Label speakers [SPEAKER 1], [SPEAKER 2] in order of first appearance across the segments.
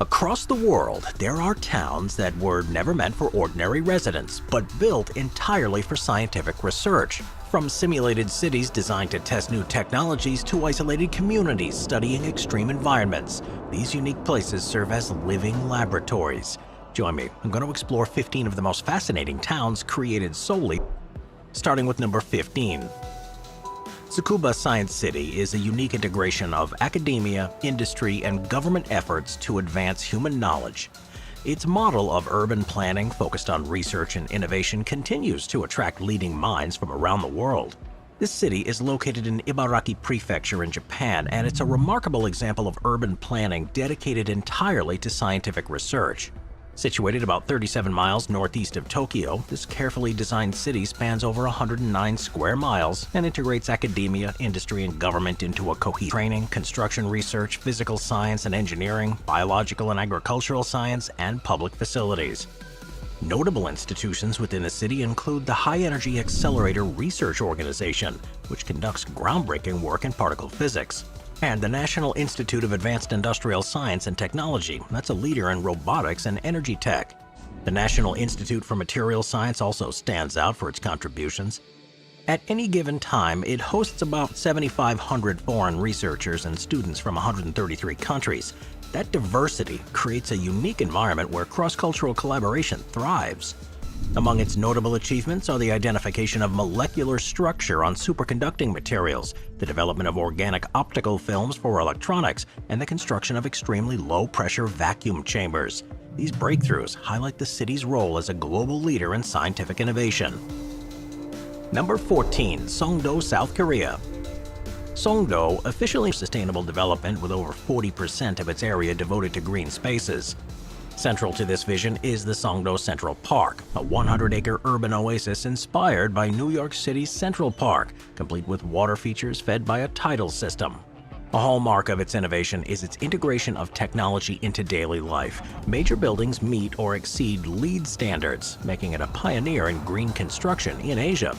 [SPEAKER 1] Across the world, there are towns that were never meant for ordinary residents, but built entirely for scientific research. From simulated cities designed to test new technologies to isolated communities studying extreme environments, these unique places serve as living laboratories. Join me, I'm going to explore 15 of the most fascinating towns created solely, starting with number 15. Tsukuba Science City is a unique integration of academia, industry, and government efforts to advance human knowledge. Its model of urban planning focused on research and innovation continues to attract leading minds from around the world. This city is located in Ibaraki Prefecture in Japan, and it's a remarkable example of urban planning dedicated entirely to scientific research. Situated about 37 miles northeast of Tokyo, this carefully designed city spans over 109 square miles and integrates academia, industry, and government into a cohesive training, construction research, physical science and engineering, biological and agricultural science, and public facilities. Notable institutions within the city include the High Energy Accelerator Research Organization, which conducts groundbreaking work in particle physics, and the National Institute of Advanced Industrial Science and Technology, that's a leader in robotics and energy tech. The National Institute for Material Science also stands out for its contributions. At any given time, it hosts about 7,500 foreign researchers and students from 133 countries. That diversity creates a unique environment where cross-cultural collaboration thrives. Among its notable achievements are the identification of molecular structure on superconducting materials, the development of organic optical films for electronics, and the construction of extremely low-pressure vacuum chambers. These breakthroughs highlight the city's role as a global leader in scientific innovation. Number 14. Songdo, South Korea. Songdo officially sustainable development with over 40% of its area devoted to green spaces. Central to this vision is the Songdo Central Park, a 100-acre urban oasis inspired by New York City's Central Park, complete with water features fed by a tidal system. A hallmark of its innovation is its integration of technology into daily life. Major buildings meet or exceed LEED standards, making it a pioneer in green construction in Asia.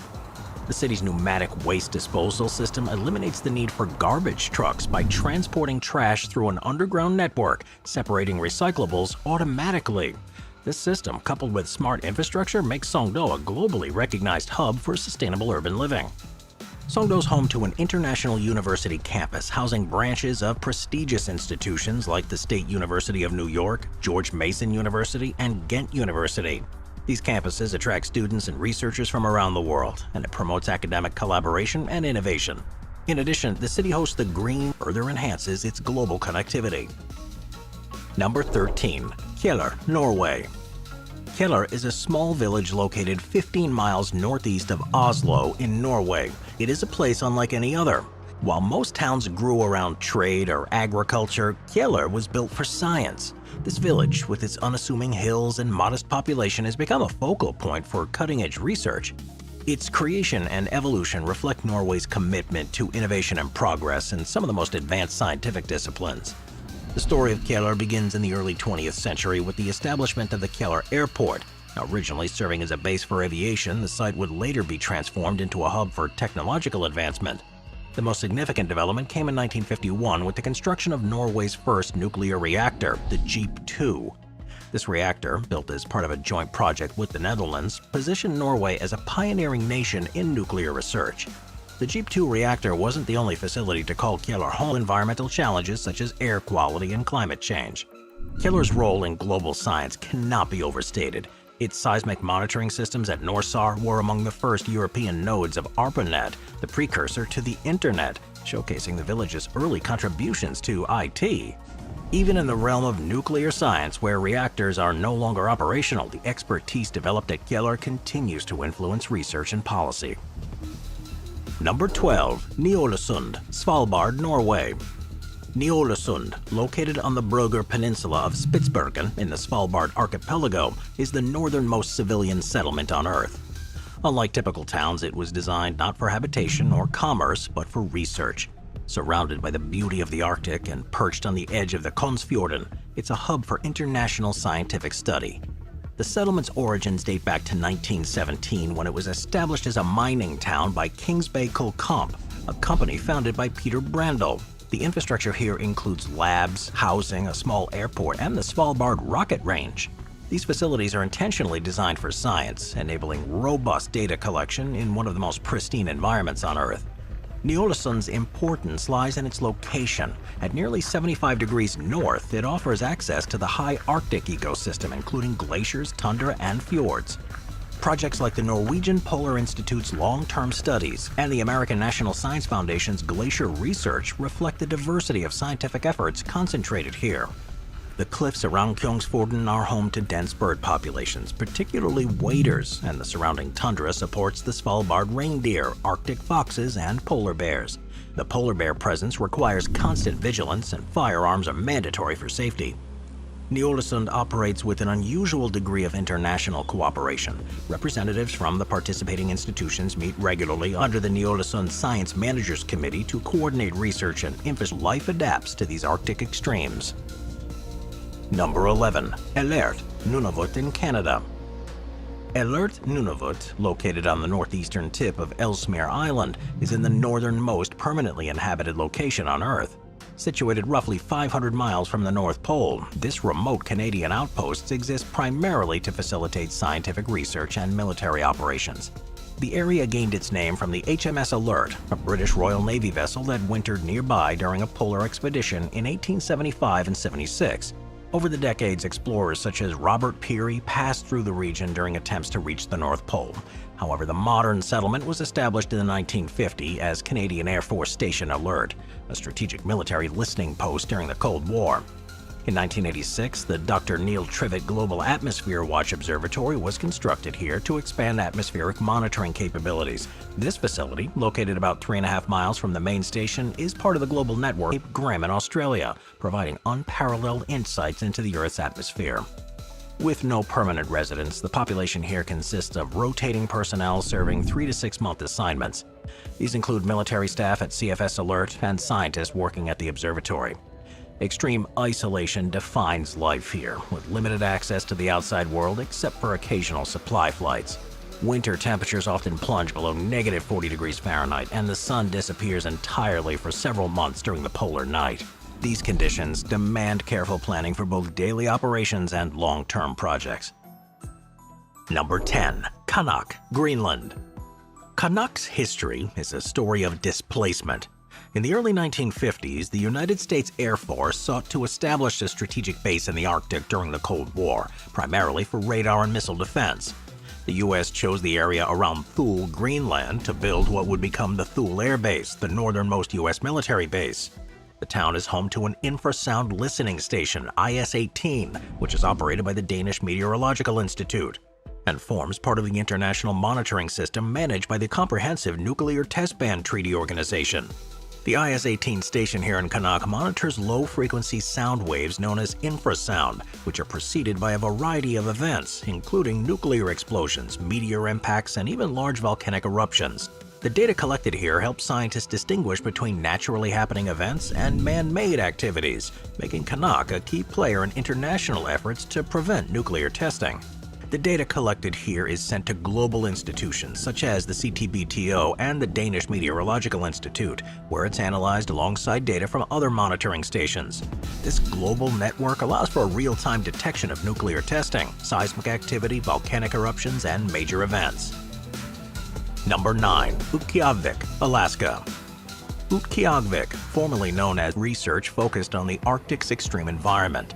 [SPEAKER 1] The city's pneumatic waste disposal system eliminates the need for garbage trucks by transporting trash through an underground network, separating recyclables automatically. This system, coupled with smart infrastructure, makes Songdo a globally recognized hub for sustainable urban living. Songdo is home to an international university campus housing branches of prestigious institutions like the State University of New York, George Mason University, and Ghent University. These campuses attract students and researchers from around the world, and it promotes academic collaboration and innovation. In addition, the city hosts the Green further enhances its global connectivity. Number 13. Kjeller, Norway. Kjeller is a small village located 15 miles northeast of Oslo in Norway. It is a place unlike any other. While most towns grew around trade or agriculture, Kjeller was built for science. This village, with its unassuming hills and modest population, has become a focal point for cutting-edge research. Its creation and evolution reflect Norway's commitment to innovation and progress in some of the most advanced scientific disciplines. The story of Kjeller begins in the early 20th century with the establishment of the Kjeller Airport. Originally serving as a base for aviation, the site would later be transformed into a hub for technological advancement. The most significant development came in 1951 with the construction of Norway's first nuclear reactor, the Jeep-2. This reactor, built as part of a joint project with the Netherlands, positioned Norway as a pioneering nation in nuclear research. The Jeep-2 reactor wasn't the only facility to call Kjeller home. Environmental challenges such as air quality and climate change. Kjeller's role in global science cannot be overstated. Its seismic monitoring systems at Norsar were among the first European nodes of ARPANET, the precursor to the Internet, showcasing the village's early contributions to IT. Even in the realm of nuclear science, where reactors are no longer operational, the expertise developed at Kjeller continues to influence research and policy. Number 12. Ny-Ålesund, Svalbard, Norway. Ny-Ålesund, located on the Brøgger Peninsula of Spitsbergen in the Svalbard archipelago, is the northernmost civilian settlement on Earth. Unlike typical towns, it was designed not for habitation or commerce, but for research. Surrounded by the beauty of the Arctic and perched on the edge of the Kongsfjorden, it's a hub for international scientific study. The settlement's origins date back to 1917 when it was established as a mining town by Kingsbay Coal Comp, a company founded by Peter Brandl. The infrastructure here includes labs, housing, a small airport, and the Svalbard rocket range. These facilities are intentionally designed for science, enabling robust data collection in one of the most pristine environments on Earth. Ny-Ålesund's importance lies in its location. At nearly 75 degrees north, it offers access to the high Arctic ecosystem, including glaciers, tundra, and fjords. Projects like the Norwegian Polar Institute's long-term studies and the American National Science Foundation's glacier research reflect the diversity of scientific efforts concentrated here. The cliffs around Kungsfjorden are home to dense bird populations, particularly waders, and the surrounding tundra supports the Svalbard reindeer, Arctic foxes, and polar bears. The polar bear presence requires constant vigilance, and firearms are mandatory for safety. Ny-Ålesund operates with an unusual degree of international cooperation. Representatives from the participating institutions meet regularly under the Ny-Ålesund Science Managers Committee to coordinate research and infrastructure. Life adapts to these Arctic extremes. Number 11. Alert, Nunavut in Canada. Alert, Nunavut, located on the northeastern tip of Ellesmere Island, is in the northernmost permanently inhabited location on Earth. Situated roughly 500 miles from the North Pole, this remote Canadian outpost exists primarily to facilitate scientific research and military operations. The area gained its name from the HMS Alert, a British Royal Navy vessel that wintered nearby during a polar expedition in 1875 and 76. Over the decades, explorers such as Robert Peary passed through the region during attempts to reach the North Pole. However, the modern settlement was established in the 1950s as Canadian Air Force Station Alert, a strategic military listening post during the Cold War. In 1986, the Dr. Neil Trivett Global Atmosphere Watch Observatory was constructed here to expand atmospheric monitoring capabilities. This facility, located about 3.5 miles from the main station, is part of the global network Cape Grim in Australia, providing unparalleled insights into the Earth's atmosphere. With no permanent residents, the population here consists of rotating personnel serving 3 to 6 month assignments. These include military staff at CFS Alert and scientists working at the observatory. Extreme isolation defines life here, with limited access to the outside world except for occasional supply flights. Winter temperatures often plunge below -40 degrees Fahrenheit, and the sun disappears entirely for several months during the polar night. These conditions demand careful planning for both daily operations and long-term projects. Number 10. Kanuk, Greenland. Kanuk's history is a story of displacement. In the early 1950s, the United States Air Force sought to establish a strategic base in the Arctic during the Cold War, primarily for radar and missile defense. The U.S. chose the area around Thule, Greenland, to build what would become the Thule Air Base, the northernmost U.S. military base. The town is home to an infrasound listening station, IS-18, which is operated by the Danish Meteorological Institute, and forms part of the international monitoring system managed by the Comprehensive Nuclear Test Ban Treaty Organization. The IS-18 station here in Kanuk monitors low-frequency sound waves known as infrasound, which are preceded by a variety of events, including nuclear explosions, meteor impacts, and even large volcanic eruptions. The data collected here helps scientists distinguish between naturally happening events and man-made activities, making Kanuk a key player in international efforts to prevent nuclear testing. The data collected here is sent to global institutions such as the CTBTO and the Danish Meteorological Institute, where it's analyzed alongside data from other monitoring stations. This global network allows for a real-time detection of nuclear testing, seismic activity, volcanic eruptions, and major events. Number 9. Utqiagvik, Alaska. Utqiagvik, formerly known as Research Focused on the Arctic's Extreme Environment.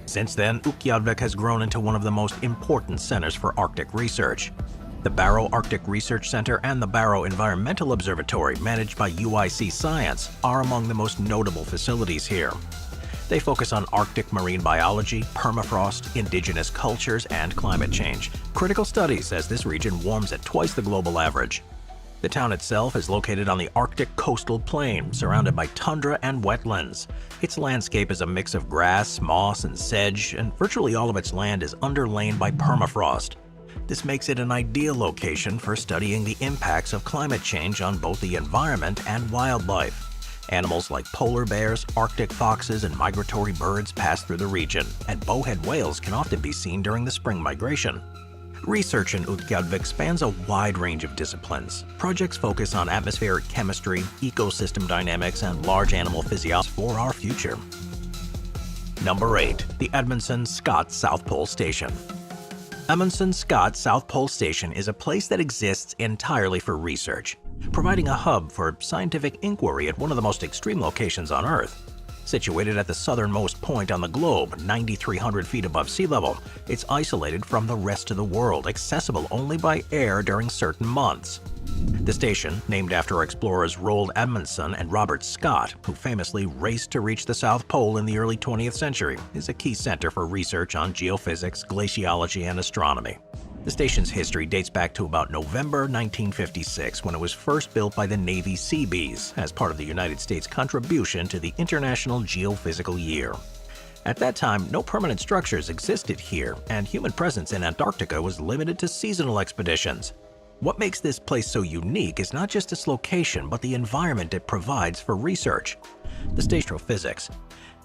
[SPEAKER 1] Since then, Utqiagvik has grown into one of the most important centers for Arctic research. The Barrow Arctic Research Center and the Barrow Environmental Observatory, managed by UIC Science, are among the most notable facilities here. They focus on Arctic marine biology, permafrost, indigenous cultures, and climate change, critical studies as this region warms at twice the global average. The town itself is located on the Arctic coastal plain, surrounded by tundra and wetlands. Its landscape is a mix of grass, moss, and sedge, and virtually all of its land is underlain by permafrost. This makes it an ideal location for studying the impacts of climate change on both the environment and wildlife. Animals like polar bears, Arctic foxes, and migratory birds pass through the region, and bowhead whales can often be seen during the spring migration. Research in Utqagvik spans a wide range of disciplines. Projects focus on atmospheric chemistry, ecosystem dynamics, and large animal physiology for our future. Number 8. The Amundsen-Scott South Pole Station. Amundsen-Scott South Pole Station is a place that exists entirely for research, providing a hub for scientific inquiry at one of the most extreme locations on Earth. Situated at the southernmost point on the globe, 9,300 feet above sea level, it's isolated from the rest of the world, accessible only by air during certain months. The station, named after explorers Roald Amundsen and Robert Scott, who famously raced to reach the South Pole in the early 20th century, is a key center for research on geophysics, glaciology, and astronomy. The station's history dates back to about November 1956, when it was first built by the Navy Seabees as part of the United States' contribution to the International Geophysical Year. At that time, no permanent structures existed here, and human presence in Antarctica was limited to seasonal expeditions. What makes this place so unique is not just its location, but the environment it provides for research. The station physics.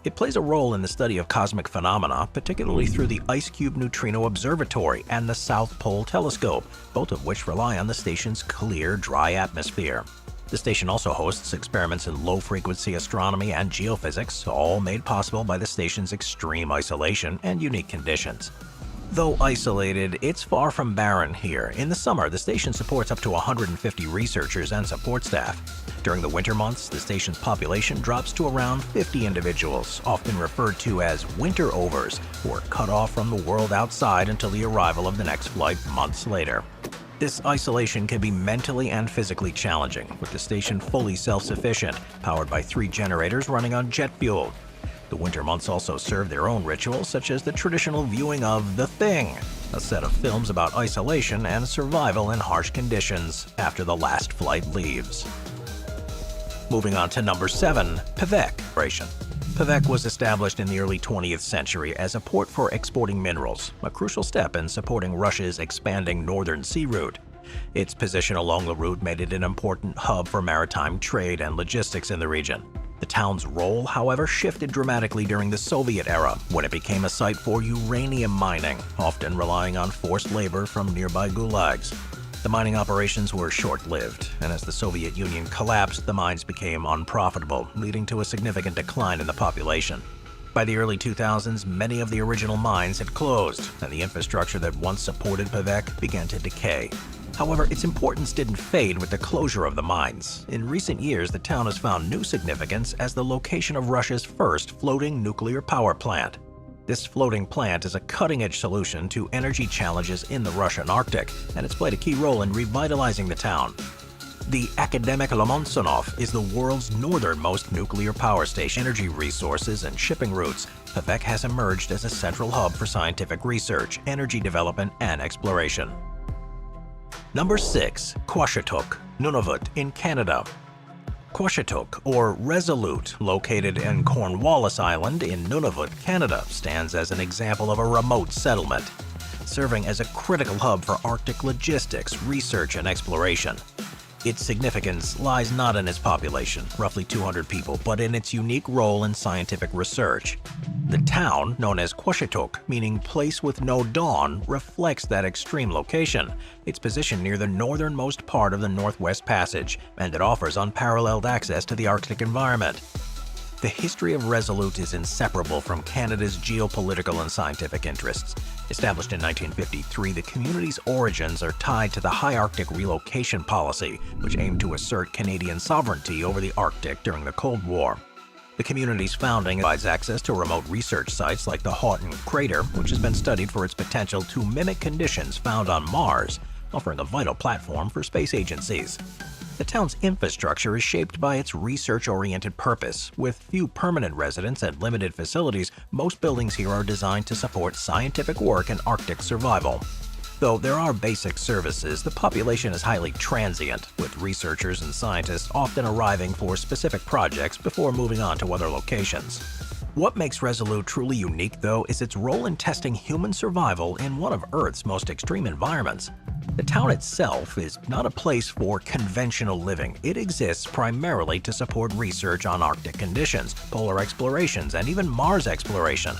[SPEAKER 1] It plays a role in the study of cosmic phenomena, particularly through the Ice Cube Neutrino Observatory and the South Pole Telescope, both of which rely on the station's clear, dry atmosphere. The station also hosts experiments in low-frequency astronomy and geophysics, all made possible by the station's extreme isolation and unique conditions. Though isolated, it's far from barren here. In the summer, the station supports up to 150 researchers and support staff. During the winter months, the station's population drops to around 50 individuals, often referred to as winter overs, who are cut off from the world outside until the arrival of the next flight months later. This isolation can be mentally and physically challenging, with the station fully self-sufficient, powered by 3 generators running on jet fuel. The winter months also serve their own rituals, such as the traditional viewing of The Thing, a set of films about isolation and survival in harsh conditions after the last flight leaves. Moving on to number 7, Pevek. Pevek was established in the early 20th century as a port for exporting minerals, a crucial step in supporting Russia's expanding northern sea route. Its position along the route made it an important hub for maritime trade and logistics in the region. The town's role, however, shifted dramatically during the Soviet era, when it became a site for uranium mining, often relying on forced labor from nearby gulags. The mining operations were short-lived, and as the Soviet Union collapsed, the mines became unprofitable, leading to a significant decline in the population. By the early 2000s, many of the original mines had closed, and the infrastructure that once supported Pevek began to decay. However, its importance didn't fade with the closure of the mines. In recent years, the town has found new significance as the location of Russia's first floating nuclear power plant. This floating plant is a cutting-edge solution to energy challenges in the Russian Arctic, and it's played a key role in revitalizing the town. The Academic Lomonosov is the world's northernmost nuclear power station. Energy resources and shipping routes, Pevek has emerged as a central hub for scientific research, energy development, and exploration. Number 6. Qaqortoq, Nunavut in Canada. Qaqortoq, or Resolute, located in Cornwallis Island in Nunavut, Canada, stands as an example of a remote settlement, serving as a critical hub for Arctic logistics, research, and exploration. Its significance lies not in its population, roughly 200 people, but in its unique role in scientific research. The town, known as Qaqortoq, meaning place with no dawn, reflects that extreme location. It's positioned near the northernmost part of the Northwest Passage, and it offers unparalleled access to the Arctic environment. The history of Resolute is inseparable from Canada's geopolitical and scientific interests. Established in 1953, the community's origins are tied to the High Arctic Relocation Policy, which aimed to assert Canadian sovereignty over the Arctic during the Cold War. The community's founding provides access to remote research sites like the Houghton Crater, which has been studied for its potential to mimic conditions found on Mars, offering a vital platform for space agencies. The town's infrastructure is shaped by its research-oriented purpose. With few permanent residents and limited facilities, most buildings here are designed to support scientific work and Arctic survival. Though there are basic services, the population is highly transient, with researchers and scientists often arriving for specific projects before moving on to other locations. What makes Resolute truly unique, though, is its role in testing human survival in one of Earth's most extreme environments. The town itself is not a place for conventional living. It exists primarily to support research on Arctic conditions, polar explorations, and even Mars exploration.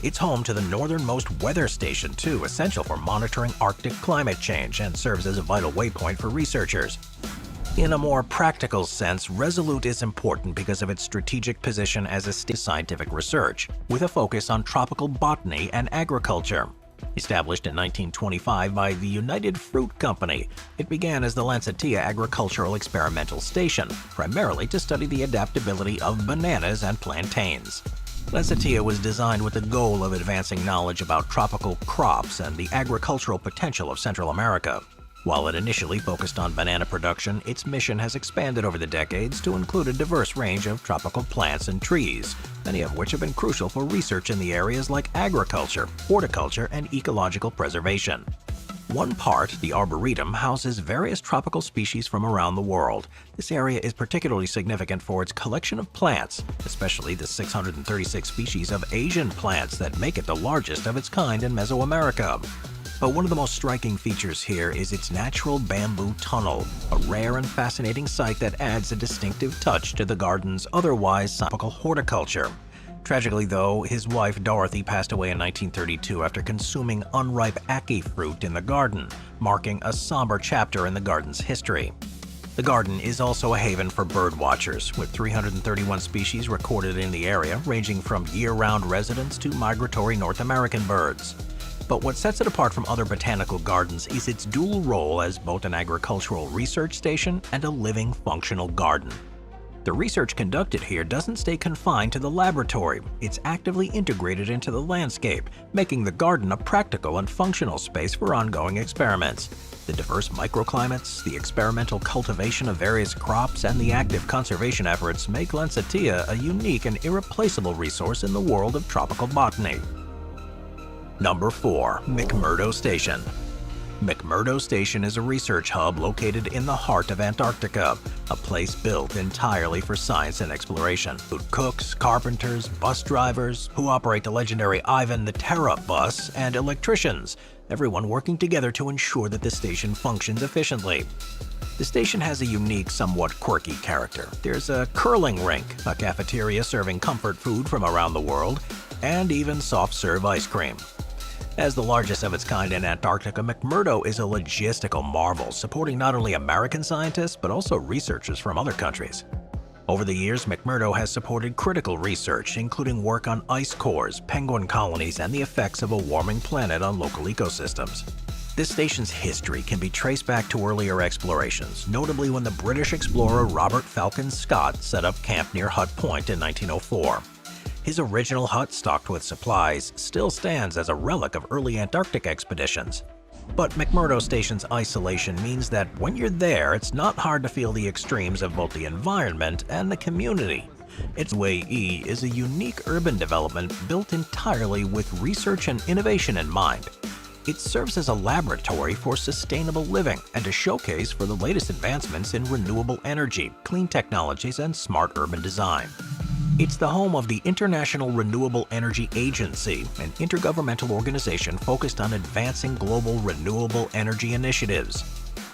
[SPEAKER 1] It's home to the northernmost weather station too, essential for monitoring Arctic climate change and serves as a vital waypoint for researchers. In a more practical sense, Resolute is important because of its strategic position as a state of scientific research, with a focus on tropical botany and agriculture. Established in 1925 by the United Fruit Company, it began as the Lancetilla Agricultural Experimental Station, primarily to study the adaptability of bananas and plantains. Lancetilla was designed with the goal of advancing knowledge about tropical crops and the agricultural potential of Central America. While it initially focused on banana production, its mission has expanded over the decades to include a diverse range of tropical plants and trees, many of which have been crucial for research in the areas like agriculture, horticulture, and ecological preservation. One part, the Arboretum, houses various tropical species from around the world. This area is particularly significant for its collection of plants, especially the 636 species of Asian plants that make it the largest of its kind in Mesoamerica. But one of the most striking features here is its natural bamboo tunnel, a rare and fascinating sight that adds a distinctive touch to the garden's otherwise tropical horticulture. Tragically though, his wife Dorothy passed away in 1932 after consuming unripe ackee fruit in the garden, marking a somber chapter in the garden's history. The garden is also a haven for bird watchers, with 331 species recorded in the area, ranging from year-round residents to migratory North American birds. But what sets it apart from other botanical gardens is its dual role as both an agricultural research station and a living, functional garden. The research conducted here doesn't stay confined to the laboratory. It's actively integrated into the landscape, making the garden a practical and functional space for ongoing experiments. The diverse microclimates, the experimental cultivation of various crops, and the active conservation efforts make Lancetilla a unique and irreplaceable resource in the world of tropical botany. Number 4. McMurdo Station. McMurdo Station is a research hub located in the heart of Antarctica, a place built entirely for science and exploration. Cooks, carpenters, bus drivers, who operate the legendary Ivan the Terra bus, and electricians, everyone working together to ensure that the station functions efficiently. The station has a unique, somewhat quirky character. There's a curling rink, a cafeteria serving comfort food from around the world, and even soft-serve ice cream. As the largest of its kind in Antarctica, McMurdo is a logistical marvel, supporting not only American scientists but also researchers from other countries. Over the years, McMurdo has supported critical research, including work on ice cores, penguin colonies, and the effects of a warming planet on local ecosystems. This station's history can be traced back to earlier explorations, notably when the British explorer Robert Falcon Scott set up camp near Hut Point in 1904. His original hut, stocked with supplies, still stands as a relic of early Antarctic expeditions. But McMurdo Station's isolation means that when you're there, it's not hard to feel the extremes of both the environment and the community. Its Way E is a unique urban development built entirely with research and innovation in mind. It serves as a laboratory for sustainable living and a showcase for the latest advancements in renewable energy, clean technologies, and smart urban design. It's the home of the International Renewable Energy Agency, an intergovernmental organization focused on advancing global renewable energy initiatives.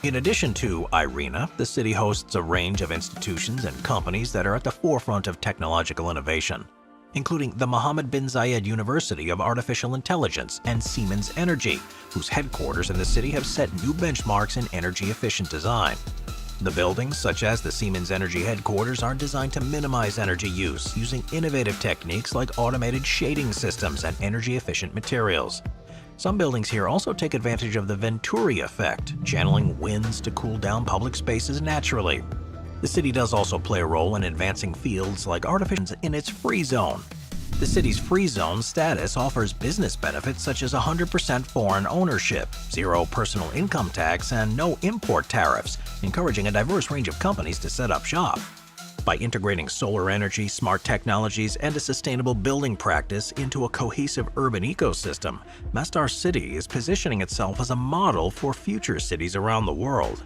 [SPEAKER 1] In addition to IRENA, the city hosts a range of institutions and companies that are at the forefront of technological innovation, including the Mohammed bin Zayed University of Artificial Intelligence and Siemens Energy, whose headquarters in the city have set new benchmarks in energy-efficient design. The buildings, such as the Siemens Energy headquarters, are designed to minimize energy use using innovative techniques like automated shading systems and energy-efficient materials. Some buildings here also take advantage of the Venturi effect, channeling winds to cool down public spaces naturally. The city does also play a role in advancing fields like artificial in its free zone. The city's free zone status offers business benefits such as 100% foreign ownership, zero personal income tax, and no import tariffs, encouraging a diverse range of companies to set up shop. By integrating solar energy, smart technologies, and a sustainable building practice into a cohesive urban ecosystem, Mastar City is positioning itself as a model for future cities around the world.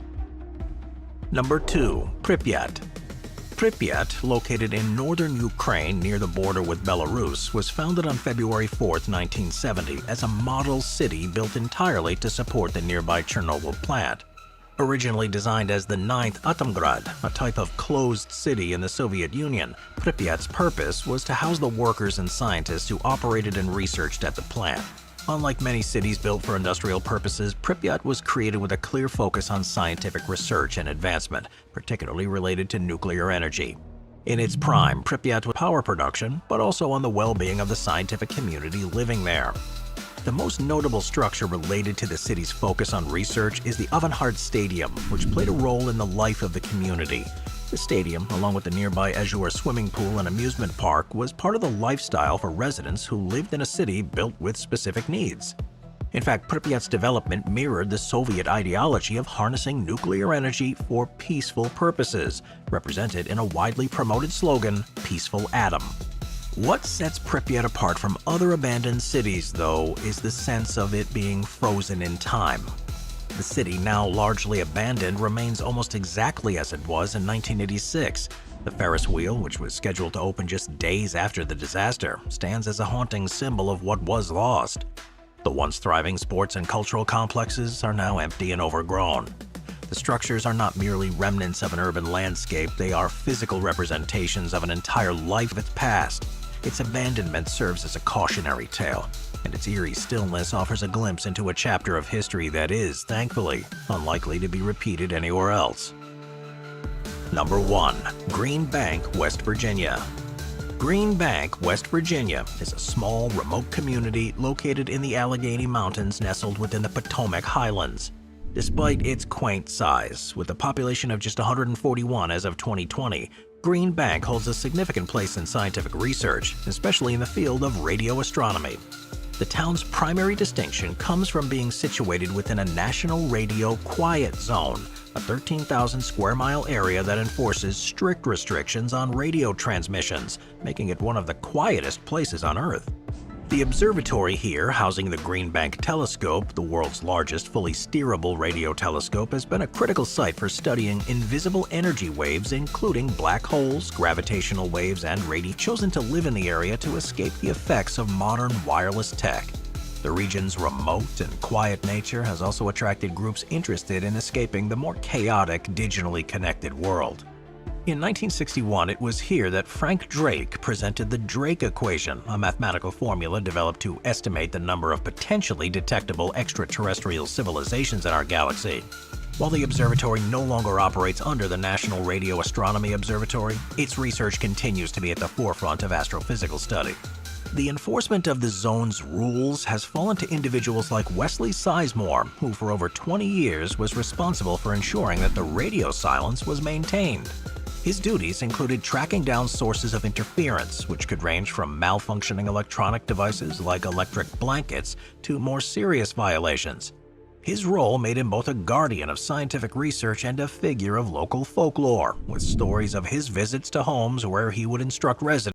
[SPEAKER 1] Number 2. Pripyat. Pripyat, located in northern Ukraine near the border with Belarus, was founded on February 4, 1970 as a model city built entirely to support the nearby Chernobyl plant. Originally designed as the ninth Atomgrad, a type of closed city in the Soviet Union, Pripyat's purpose was to house the workers and scientists who operated and researched at the plant. Unlike many cities built for industrial purposes, Pripyat was created with a clear focus on scientific research and advancement, particularly related to nuclear energy. In its prime, Pripyat was power production, but also on the well-being of the scientific community living there. The most notable structure related to the city's focus on research is the Avangard Stadium, which played a role in the life of the community. The stadium, along with the nearby Azure swimming pool and amusement park, was part of the lifestyle for residents who lived in a city built with specific needs. In fact, Pripyat's development mirrored the Soviet ideology of harnessing nuclear energy for peaceful purposes, represented in a widely promoted slogan, "Peaceful Atom." What sets Pripyat apart from other abandoned cities, though, is the sense of it being frozen in time. The city, now largely abandoned, remains almost exactly as it was in 1986. The Ferris wheel, which was scheduled to open just days after the disaster, stands as a haunting symbol of what was lost. The once thriving sports and cultural complexes are now empty and overgrown. The structures are not merely remnants of an urban landscape, they are physical representations of an entire life of its past. Its abandonment serves as a cautionary tale, and its eerie stillness offers a glimpse into a chapter of history that is, thankfully, unlikely to be repeated anywhere else. Number 1. Green Bank, West Virginia. Green Bank, West Virginia is a small, remote community located in the Allegheny Mountains nestled within the Potomac Highlands. Despite its quaint size, with a population of just 141 as of 2020, Green Bank holds a significant place in scientific research, especially in the field of radio astronomy. The town's primary distinction comes from being situated within a National Radio Quiet Zone, a 13,000 square mile area that enforces strict restrictions on radio transmissions, making it one of the quietest places on Earth. The observatory here, housing the Green Bank Telescope, the world's largest fully steerable radio telescope, has been a critical site for studying invisible energy waves, including black holes, gravitational waves, and radio, chosen to live in the area to escape the effects of modern wireless tech. The region's remote and quiet nature has also attracted groups interested in escaping the more chaotic, digitally connected world. In 1961, it was here that Frank Drake presented the Drake equation, a mathematical formula developed to estimate the number of potentially detectable extraterrestrial civilizations in our galaxy. While the observatory no longer operates under the National Radio Astronomy Observatory, its research continues to be at the forefront of astrophysical study. The enforcement of the zone's rules has fallen to individuals like Wesley Sizemore, who for over 20 years was responsible for ensuring that the radio silence was maintained. His duties included tracking down sources of interference, which could range from malfunctioning electronic devices like electric blankets to more serious violations. His role made him both a guardian of scientific research and a figure of local folklore, with stories of his visits to homes where he would instruct residents